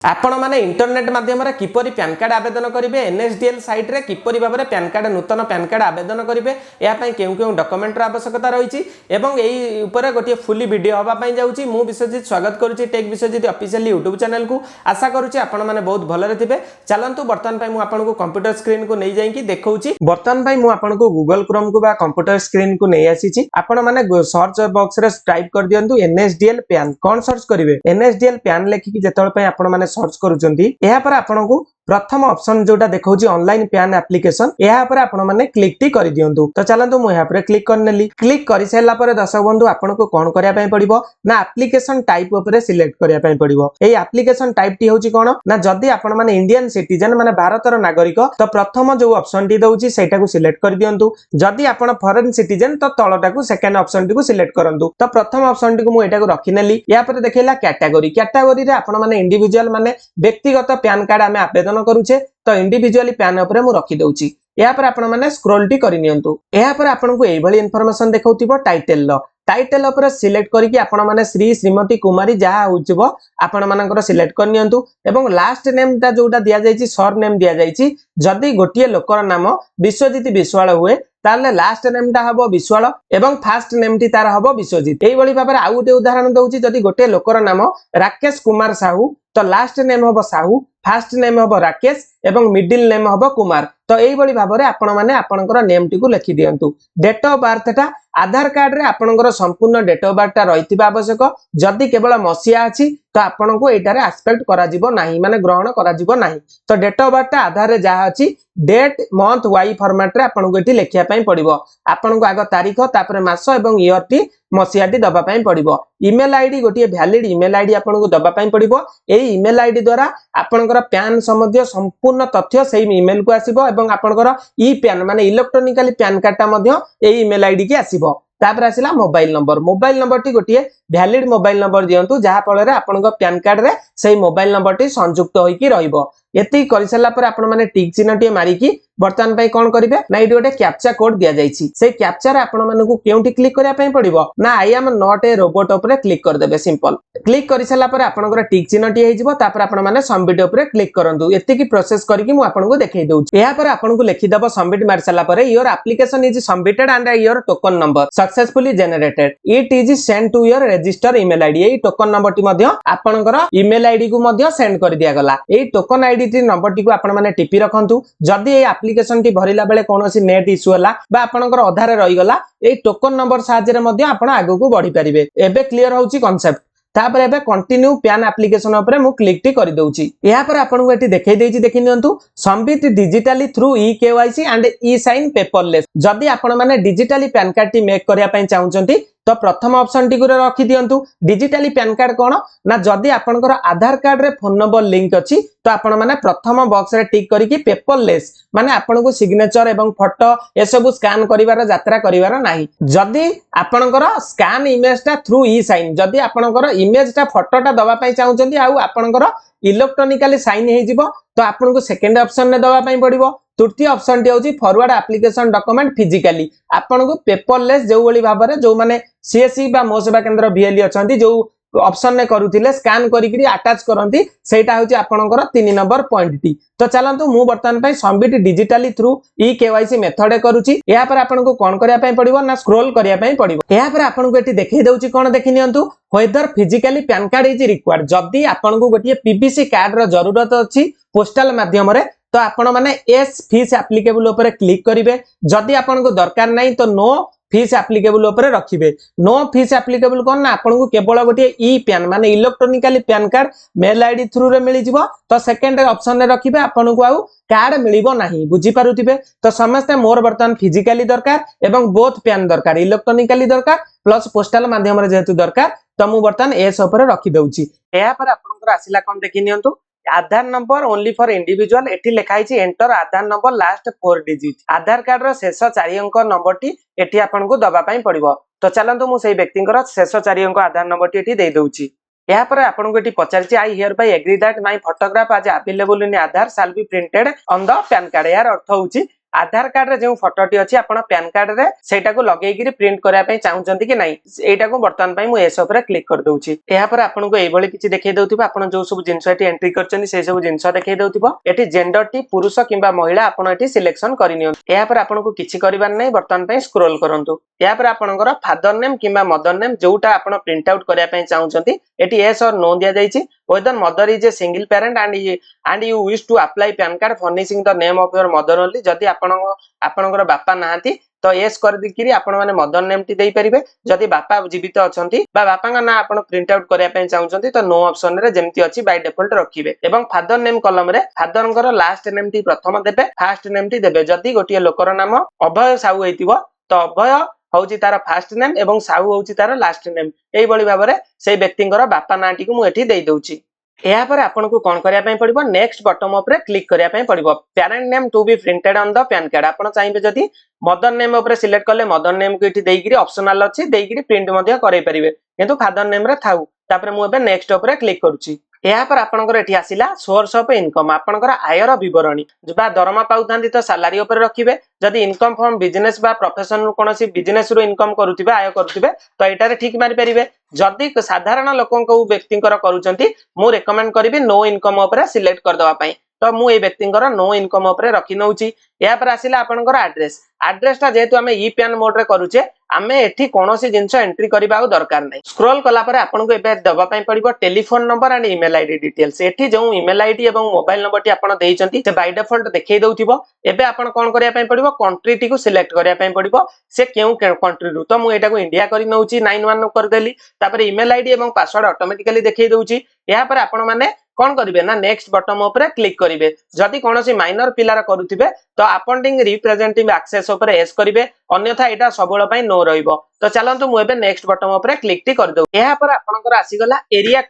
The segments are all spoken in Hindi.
आपण माने इंटरनेट माध्यम किपरि पैन कार्ड आवेदन करेंगे एनएसडीएल साइट रे किपरि भाव में पैन कार्ड नूतन पैन कार्ड आवेदन करेंगे यापाई केउ केउ डॉक्यूमेंटर आवश्यकता रही है गोटे फुली वीडियो होगापाई जाऊँगी मु विश्वजित स्वागत करुच्ची tech Biswajit official YouTube channel को आशा करुच्ची आपण मैंने बहुत भलरे थे चलतु बर्तमान मुझे कंप्यूटर स्क्रीन को नहीं जाइए देखा बर्तमान मुझे गूगल क्रोम को कंप्यूटर स्क्रीन को नहीं आसी आपण मैंने सर्च बॉक्स रे टाइप कर दियंतु एनएसडीएल पैन कौन सर्च करेंगे एनएसडीएल पैन लिखिकी जिते आपण मैंने सर्च करुचंती एहा पर आपनकु प्रथम ऑप्शन जोटा देखौची ऑनलाइन पैन एप्लीकेशन एहा पर आपण माने क्लिक टी करि दियंतु तो चलंतु मु एहा पर क्लिक करनेली क्लिक करि सैला पर दर्शक बंधु आपनको कोन करिया पय पड़िबो ना एप्लीकेशन टाइप ऊपर सिलेक्ट करिया पय पड़िबो एई एप्लीकेशन टाइप टी होची कोन ना जदी आपण माने इंडियन सिटीजन माने भारतर नागरिक तो प्रथम जो ऑप्शन टी दउची सेटा को सिलेक्ट कर दियंतु जदी आपण फॉरेन सिटीजन तो तळटा को सेकंड ऑप्शन टी को सिलेक्ट करंतु तो प्रथम ऑप्शन टी को मु एटा को रखिनेली या पर देखैला कैटेगरी रे आपण माने इंडिविजुअल माने व्यक्तिगत पैन कार्ड आमे आवेदन करूचे तो इंडिविजुअली पैन ऊपर मु रखि दउची या पर आपण माने स्क्रॉल टी करि नियंतु या पर आपण को एई भली इंफॉर्मेशन देखाउतिबो टाइटल ऊपर सिलेक्ट करके आपण माने श्री श्रीमती कुमारी जहा होउछबो आपण मानकर सिलेक्ट कर नियंतु एवं लास्ट नेम ता जोटा दिया जायछि सर नेम दिया जायछि जदी गोटिए लोकर नाम विश्वजित विश्वाल हुए ताले लास्ट नेम ता हबो विश्वाल एवं फास्ट नेम टी तार हबो विश्वजित एई भली भाबरे आ गोटे उदाहरण दउछि जदी गोटे लोकर नाम राकेश कुमार साहू तो लास्ट नेम हबो साहू फास्ट नेम हबो राकेश एवं मिडिल नेम हबो कुमार तो एई भली भाबरे आपण माने आपनकर नेम टी को लिखि दियंतु डेट ऑफ बर्थ ता आधार कार्ड रे आपनकर संपूर्ण डेट ऑफ बर्थ ता रहितिबा आवश्यक जदी केवल मसिया अछि तो आपन को एटारे एक्सपेक्ट करा जिवो नाही माने ग्रहण करा जिवो नाही तो डेट ऑफ बर्थ ता आधार रे जहा अछि डेट मंथ वाई फॉर्मेट रे आपन को एठी लेखिया पई पड़िबो आपन को आगो तारीख तापर मास एवं ईयर टी मसिया टी दबा पई पड़िबो ईमेल आईडी गोटिए वैलिड ईमेल आईडी आपन को दबा पई पड़िबो एई ईमेल आईडी द्वारा आपनकर पैन संबंधी संपूर्ण तथ्य सेही ईमेल को आसीबो एवं आपनकर ई पैन माने इलेक्ट्रॉनिकली पैन कार्ड ता मध्य एई ईमेल आईडी के आसीबो तापर आसिला मोबाइल नंबर टी गोटिए वैलिड मोबाइल नंबर दियंतु जहा फल रे आपनको पैन कार्ड रे सेही मोबाइल नंबर टी संयुक्त होईकी रहइबो एति करि सला पर आपण माने टिक चिन्ह टी मारिकी बर्तमान पई कोन करिवे ना इडी गोटे कैप्चा कोड दिया जायछि से कैप्चा रे आपण माने को केउटी क्लिक करिया पई पड़िबो ना I am not a robot ऊपर क्लिक कर देबे सिंपल क्लिक करि सला पर आपनकर टिक चिन्ह टी हे जिवो तापर आपण माने सबमिट ऊपर क्लिक करंतु एति की प्रोसेस करिकि मु आपनको देखाई दउछि एहा पर आपनको लिखि दबो सबमिट मार सला पर your application is submitted and your token number successfully generated it is send to your register email ID एई टोकन नंबर टी मध्य आपनकर ईमेल आईडी को मध्य सेंड कर दिया गला एई टोकन आईडी टी नंबर टी को आपण माने टिपी रखंतु जदी एई एप्लीकेशन टी भरिला बेले कोनोसी नेट इश्यू हला बा आपनकर आधार रहि गला एई टोकन नंबर साहाय्य रे मध्य आपण आगु को बढ़ी परिबे एबे क्लियर होउची कांसेप्ट तापर एबे कंटिन्यू पैन एप्लीकेशन ऊपर मु क्लिक टी करि दउची या पर आपण को एटी देखाई देछि देखि नियंतु submit digitally through e KYC and e sign paperless जदी आपण माने डिजिटली पैन कार्ड टी मेक करिया पई चाहुचंती तो प्रथम ऑप्शन टी को रखि दियंतु डिजिटली पैन कार्ड कोन ना जदी आपनकर आधार कार्ड रे फोन नंबर लिंक अछि तो आपण माने प्रथम बॉक्स रे टिक करिकि पेपरलेस माने आपण को सिग्नेचर एवं फोटो ए सब स्कैन करिवार यात्रा करिवार नाही जदी आपनकर स्कैन इमेज ता थ्रू ई साइन जदी आपनकर इमेज ता फोटो ता दबा पई चाहुचंती आ आपनकर इलेक्ट्रॉनिकली साइन हे जिवो तो आपन को सेकंड ऑप्शन ने दबा पई पड़िबो तृतीय ऑप्शन टी होची फॉरवर्ड एप्लीकेशन डॉक्यूमेंट फिजिकली आपन को पेपरलेस जो वाली भाबरे जो माने सीएससी बा मो सेवा केंद्र बीएलई अछंती जो ऑप्शन ने करूथिले स्कैन करिकरी अटैच करंती सेटा होची आपनकर 3 नंबर पॉइंट टी तो चलंतु मु वर्तमान पई submit digitally through e KYC method करूची या पर आपन को कोन करिया पई पड़िबो ना स्क्रॉल करिया पई पड़िबो या पर आपन को एटी देखै दउची कोन देखि नियंतु whether physically PAN card is required जदी आपन को गोटिए पीवीसी कार्ड रो जरूरत अछि पोस्टल माध्यम रे तो आपण माने एस फीस एप्लीकेबल ऊपर क्लिक करिवे जदी आपन को दरकार नाही तो नो फीस एप्लीकेबल ऊपर रखिबे नो फीस एप्लीकेबल कोन ना आपन को केवल गोटे ई पैन माने electronically PAN card mail ID through रे मिली जिवो तो सेकंड ऑप्शन रे रखिबे आपन को आउ कार्ड मिलिबो नाही बुझी पारुथिबे तो समस्त मोर वर्तमान फिजिकली दरकार एवं बोथ पैन दरकार इलेक्ट्रॉनिकली दरकार प्लस पोस्टल माध्यम रे जेतु दरकार तो मु वर्तमान एस ऊपर रखि दउची एया पर आपनकर आसिला कोन देखि नियंतु आधार नंबर ओनली फॉर इंडिविजुअल एठी लिखाई छि एंटर आधार नंबर लास्ट 4 डिजिट आधार कार्ड रो शेष 4 अंक नंबर टी एठी आपन को दबा पई पड़िबो तो चलंतु मु सेही व्यक्तिंकर शेष 4 अंक आधार नंबर टी एठी देई दउची या पर आपन को एठी पचारछि I hereby agree that my photograph as available in Aadhaar shall be printed on the PAN card यार अर्थ होउछि आधार कार्ड रे जो फोटोटी अच्छी आप पैन कार्ड रे सेटा को लगेगी प्रिंट करने चाहूँगी कि नहीं एटा को बर्तमान पे मुझे एस उपर क्लिक कर दूची यापर आपको ये किसी देखई दउथिबो आपण जो सब जिनस एंट्री करछन से सब जिनस देखई दउथिबो एटी जेंडर टी पुरुष किंबा महिला आपण एटी सिलेक्शन करिनियो यापर आपनको किछि करिबार नै बर्तमान पे स्क्रॉल करंतु यापर आपनकर फादर नेम किंबा मदर नेम जोटा आपण प्रिंट आउट करिया पे चाहउछंती एटी यस और नो दिया जाईछि whether mother is a single parent and you wish to apply PAN card furnishing the name of your mother only जदि आपनकर बापा नाहंती तो यस कर दिकिरी आपण माने मदर नेम टी देई परिबे जदि बापा जीवित अछंती बा बापा का ना आपण प्रिंट आउट करिया पे चाहउछंती तो नो ऑप्शन रे जेमति अछि बाय डिफॉल्ट रखिबे एवं फादर नेम कॉलम रे फादरंकर लास्ट नेम टी प्रथम देबे फर्स्ट नेम टी देबे जदि गोटिए लोकर नाम अभय साहू हेतिबो तो अभय होउची तार फर्स्ट नेम एवं साहू होउची तार लास्ट नेम एई बळी भाबरे से व्यक्तिंकर बापा नाटी को मु एठी देई दउची या पर आपनको कोन करिया पई पड़िबो नेक्स्ट बटन ऊपर क्लिक करिया पई पड़िबो parent name to be printed on the PAN card आपण चाहिबे जदी मदर नेम ऊपर सिलेक्ट करले मदर नेम को एठी देइगिरी ऑप्शनल अछि देइगिरी प्रिंट मध्ये करै परिबे किंतु फादर नेम रे थाउ तापर मु एबे नेक्स्ट ऊपर क्लिक करूची या पर आपनकर एठी आसिला सोर्स ऑफ इनकम आपनकर आयर विवरणी बा दरमा पाउथांती तो सैलरी ऊपर रखिबे जदी इनकम फ्रॉम बिजनेस बा प्रोफेशन रो कोनोसी बिजनेस रो इनकम करूथिबे आय करूथिबे तो एटारे ठीक मारि परिबे जदी साधारण लोकन को व्यक्तिंकर करूचंती मु रेकमेंड करिबी नो इनकम ऊपर सिलेक्ट कर दवा पई तो मु ए व्यक्तिंकर नो इनकम ऊपर रखि नउची या पर आसिला आपनकर एड्रेस टा जेतु हमें ई पैन मोड रे करूचे आमे एठी कोनोसी जिंस एंट्री करबा दरकार नै स्क्रॉल कला पर आपनको एबे दबा पई पड़िबो telephone number and email ID details एठी जो ईमेल आईडी एवं मोबाइल नंबर टी आपण देइचंती से बाय डिफॉल्ट देखै दउथिबो एबे आपण कोन करिया पई पड़िबो कंट्री टी को सिलेक्ट करिया पई पड़िबो से केउ कंट्री रु तो मु एटा को इंडिया करि नउची 91 कर देली तापर ईमेल आईडी एवं पासवर्ड ऑटोमेटिकली देखै दउची या पर आपण माने कोन करिवे ना नेक्स्ट बटन ऊपर क्लिक करिवे जदि कोनोसी माइनर पिलार करूथिबे तो अपॉइंटिंग रिप्रेजेंटेटिव एक्सेस ऊपर एस करिवे अन्यथा एटा सबळ पई नो रहइबो तो चलंतु मु एबे नेक्स्ट बटन ऊपर क्लिक टी कर दउ एहा पर आपनकर आसी गला एरिया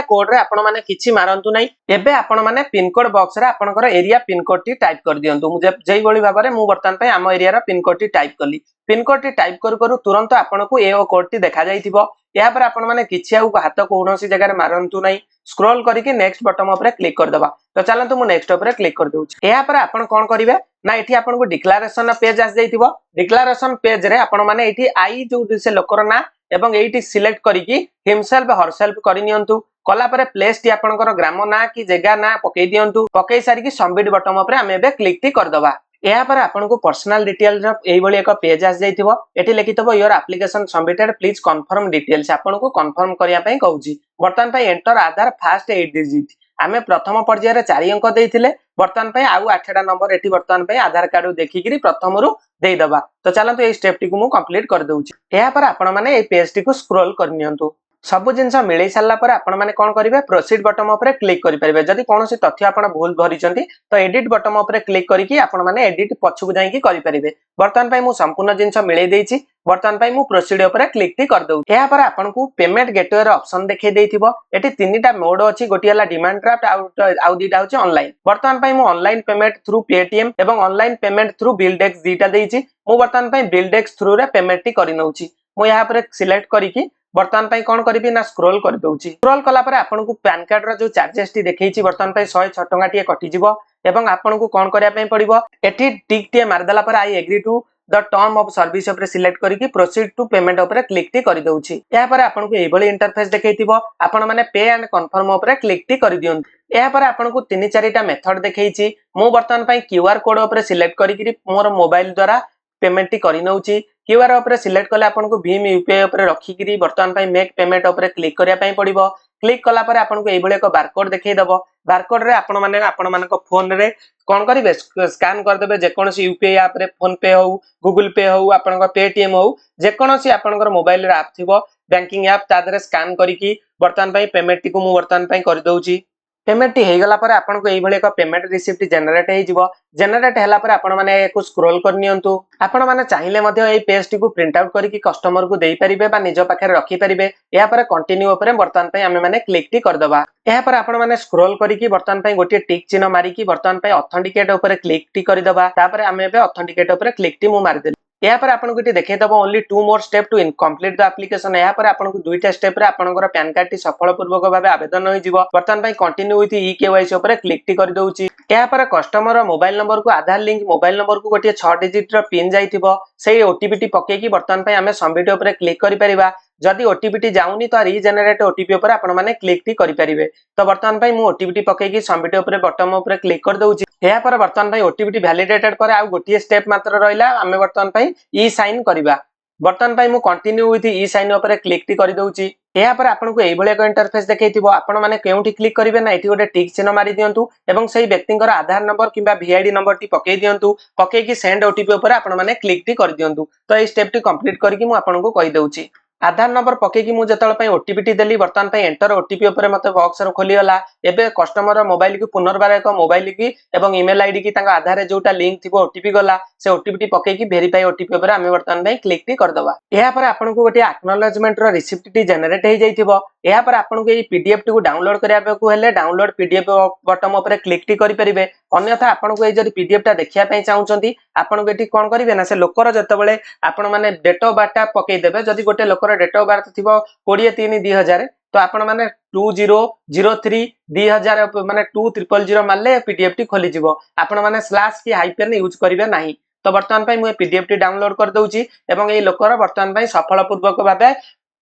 कोड रे आपण माने किछि मारंतु नै एबे आपण माने पिन कोड बॉक्स रे आपनकर area pin code T type कर दियंतु मु जेई बळी भाबरे मु वर्तमान पई हम एरिया रा पिन कोड टी टाइप करली पिन कोड टी टाइप करू तुरंत आपनको ए कोड टी देखा जाइथिबो या पर आपण माने किछि आउ हाथ कोनोसी जगह रे मारंतु नै स्क्रॉल करके नेक्स्ट बटन ऊपर क्लिक कर दबा तो चलंतु मु नेक्स्ट ऊपर क्लिक कर दउची या पर आपण कोन करिवे ना एठी आपनको डिक्लेरेशन पेज आस जाइथिबो डिक्लेरेशन पेज रे आपण माने एठी आई जो से लोकर ना एवं एठी सिलेक्ट करिकि हिमसेल्फ हरसेल्फ करिनियंतु कला परे प्लेस टी आपनकर ग्राम ना कि जगह ना पकई दियंतु पकई सारी कि सबमिट बटन ऊपर हम एबे क्लिक टी कर दबा या पर आपनको पर्सनल डिटेल्स एई बळी एक पेज आस जाइथिबो एठी लिखितबो your application submitted please confirm details आपनको कंफर्म करिया पई कहूची वर्तमान पई एंटर आधार फर्स्ट 8 डिजिट आमे प्रथम पर्याय रे 4 अंक देइथिले वर्तमान पई आउ 8टा नंबर एठी वर्तमान पई आधार कार्ड देखिकरी प्रथम रु देई दबा तो चलंतु ए स्टेप टी को मु कंप्लीट कर दउची या पर आपण माने ए पेज टी को स्क्रॉल करनियंतु सब जिनस मिलै सारला पर आपण माने कोन करिवे प्रोसीड बटन ऊपर क्लिक करि परिबे जदि कोनोसी तथ्य आपण भूल भरिचंती तो एडिट बटन ऊपर क्लिक करिकि आपण माने एडिट पछुक जाई कि करि परिबे वर्तमान पई मु संपूर्ण जिनस मिलै देइची वर्तमान पई मु प्रोसीड ऊपर क्लिक टी कर दउ या पर आपण को पेमेंट गेटवे रे ऑप्शन देखै देइथिबो एटी तीनटा मोड अछि गोटी हला डिमांड ड्राफ्ट आउ दीटा होछि ऑनलाइन वर्तमान पई मु ऑनलाइन पेमेंट थ्रू पेटीएम एवं ऑनलाइन पेमेंट थ्रू बिलडेक्स दीटा देइची मु वर्तमान पई बिलडेक्स थ्रू रे पेमेंट टी करि नउची मु यहाँ पर सिलेक्ट करिकि वर्तमान पई कोन करिबी ना स्क्रॉल कर दउची स्क्रॉल कला पर आपन को पैन कार्ड रा जो चार्जेस टी देखैछि वर्तमान पई 106 टंका टी कटि जिवो एवं आपन को कोन करिया पई पड़िबो एठी टिक टी मार देला पर I agree to the term of service ऊपर सिलेक्ट करिकि प्रोसीड टू पेमेंट ऊपर क्लिक टी करि दउची या पर आपन को एबळी इंटरफेस देखैथिबो आपन माने पे एंड कंफर्म ऊपर क्लिक टी करि दियन या पर आपन को 3-4टा मेथड देखैछि मु वर्तमान पई क्यूआर कोड ऊपर सिलेक्ट करिकि मोर मोबाइल द्वारा पेमेंट टी करि नउची क्यूआर ऊपर सिलेक्ट कले आपन को भीम यूपीआई ऊपर रखिकरी वर्तमान पई मेक पेमेंट ऊपर क्लिक करिया पई पड़िबो क्लिक कला पर आपन को एबळे एक बारकोड देखै दबो बारकोड रे आपन माने को फोन रे कोन करिवे स्कैन कर देबे जे कोनोसी यूपीआई ऐप रे फोन पे हो गूगल पे हो आपन को पेटीएम हो जे कोनोसी आपन को मोबाइल रे ऐप थिबो बैंकिंग ऐप तादरे स्कैन करिकि वर्तमान पई पेमेंट टी को मु वर्तमान पई कर दउची पेमेंट हे गला पर आपन को एई एक पेमेंट रिसिप्ट जनरेट हे जिवो जनरेट हैला पर आपन माने एको स्क्रॉल करनियंतु आपन माने चाहिले मध्ये एई पेज टी को प्रिंट आउट करिकि कस्टमर को देई परिबे बा निज पाखे रखि परिबे या पर कंटिन्यू ऊपर वर्तमान पई हमें माने क्लिक टी कर दबा या पर आपन माने स्क्रॉल करिकि वर्तमान पई गोटे टिक चिन्ह मारिकि वर्तमान पई ऑथेंटिकेट ऊपर क्लिक टी करि दबा तापर हमें बे ऑथेंटिकेट ऊपर क्लिक टी मु मारि देली या पर आपन को देखै दबो only 2 more step to complete the application. या पर आपन को दुईटा स्टेप रे आपनकर पैन कार्ड टी सफलपूर्वक भाबे आवेदन होई जिवो। वर्तमान पई कंटिन्यू विथ ई केवाईसी ऊपर क्लिक टी कर दउची। या पर कस्टमर मोबाइल नंबर को आधार लिंक मोबाइल नंबर को गोटे 6 डिजिट रो पिन जाइथिबो सेही ओटीपी टी पके की वर्तमान पई हमें सबमिट ऊपर क्लिक करि परिबा। जदि ओटीपी टी जाउनी तो रीजेनरेट ओटीपी ऊपर आपण माने क्लिक टी करि परिबे। तो वर्तमान पई मु ओटीपी टी पके की सबमिट ऊपर बटन ऊपर क्लिक कर दउची। या पर वर्तमान पई ओटीपी टी वैलिडेटेड पर आ गोटे स्टेप मात्र रहिला हमें वर्तमान पई ई साइन करिबा। वर्तमान पई मु कंटिन्यू विथ ई साइन ऊपर क्लिक टी करि दउची। या पर आपन को एई भले एक इंटरफेस देखैथिबो आपण माने केउठी क्लिक करिवे ना एठी गोटे टिक चिन्ह मारि दियंतु एवं सेही व्यक्तिंकर आधार नंबर किबा वीआईडी नंबर टी पके दियंतु। पके की सेंड ओटीपी ऊपर आपण माने क्लिक टी कर दियंतु। तो ए स्टेप टी कंप्लीट करके मु आपण को कहि दउची। आधार नंबर पके की मु जतल पई ओटीपी टी देली वर्तमान पई एंटर ओटीपी ऊपर मते बॉक्स रो खोली गला। एबे कस्टमर मोबाइल की पुनर्बार एक मोबाइल की एवं ईमेल आईडी की तांका आधार रे जोटा लिंक थिबो ओटीपी गला से ओटीपी टी पके की वेरीफाई ओटीपी ऊपर हमें वर्तमान पई क्लिक टी कर दबा। या पर आपन को गोटे एक्नॉलेजमेंट रो रिसिप्ट टी जनरेट हे जाइथिबो। या पर आपन को ए पीडीएफ टी को डाउनलोड करिया को हेले डाउनलोड पीडीएफ बटन ऊपर क्लिक टी करि परिबे। अन्यथा आपन को ए जदि पीडीएफ टा देखिया पई चाहुचंती आपन को एठी कोन करिवे ना से लोकर जतबेले आपन माने डेट ऑफ बर्थ पके देबे। जदि गोटे लोकर डेट ऑफ बर्थ थिबो 23/3/2000 तो आपण माने 2003/2000 माने 2000 मारले पीडीएफ टी खोली जिवो। आपण माने स्लैश की हाइफेन यूज करिवे नाही। तो वर्तमान पई मु पीडीएफ टी डाउनलोड कर दउची एवं ए लोकर वर्तमान पई सफलपूर्वक भाबे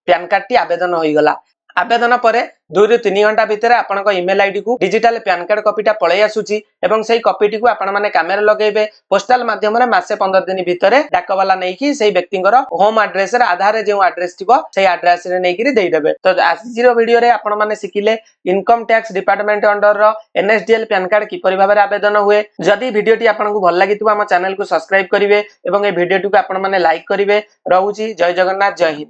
पैन कार्ड टी आवेदन होई गला। आवेदन परे 2 ରୁ 3 घंटा भितर आपनक ईमेल आईडी को डिजिटल पैन कार्ड कॉपीटा पळै आसुची एवं सेही कॉपीटी को आपण माने कैमरा लगेबे। पोस्टल माध्यम रे मासे 15 दिन भितर डाकवाला नै कि सेही व्यक्तिंकर होम एड्रेस रे आधार रे जो एड्रेस थिबो सेही एड्रेस रे नै कि देई देबे। तो आजि रो वीडियो रे आपण माने सिखिले income tax department under row NSDL pan card किपरि भाबे आवेदन हुए। जदि वीडियो टी आपन को भल लागितबो हम चैनल को सब्सक्राइब करिवे एवं ए वीडियो टी को आपण माने लाइक करिवे। रहूची जय जगन्नाथ जय हिंद।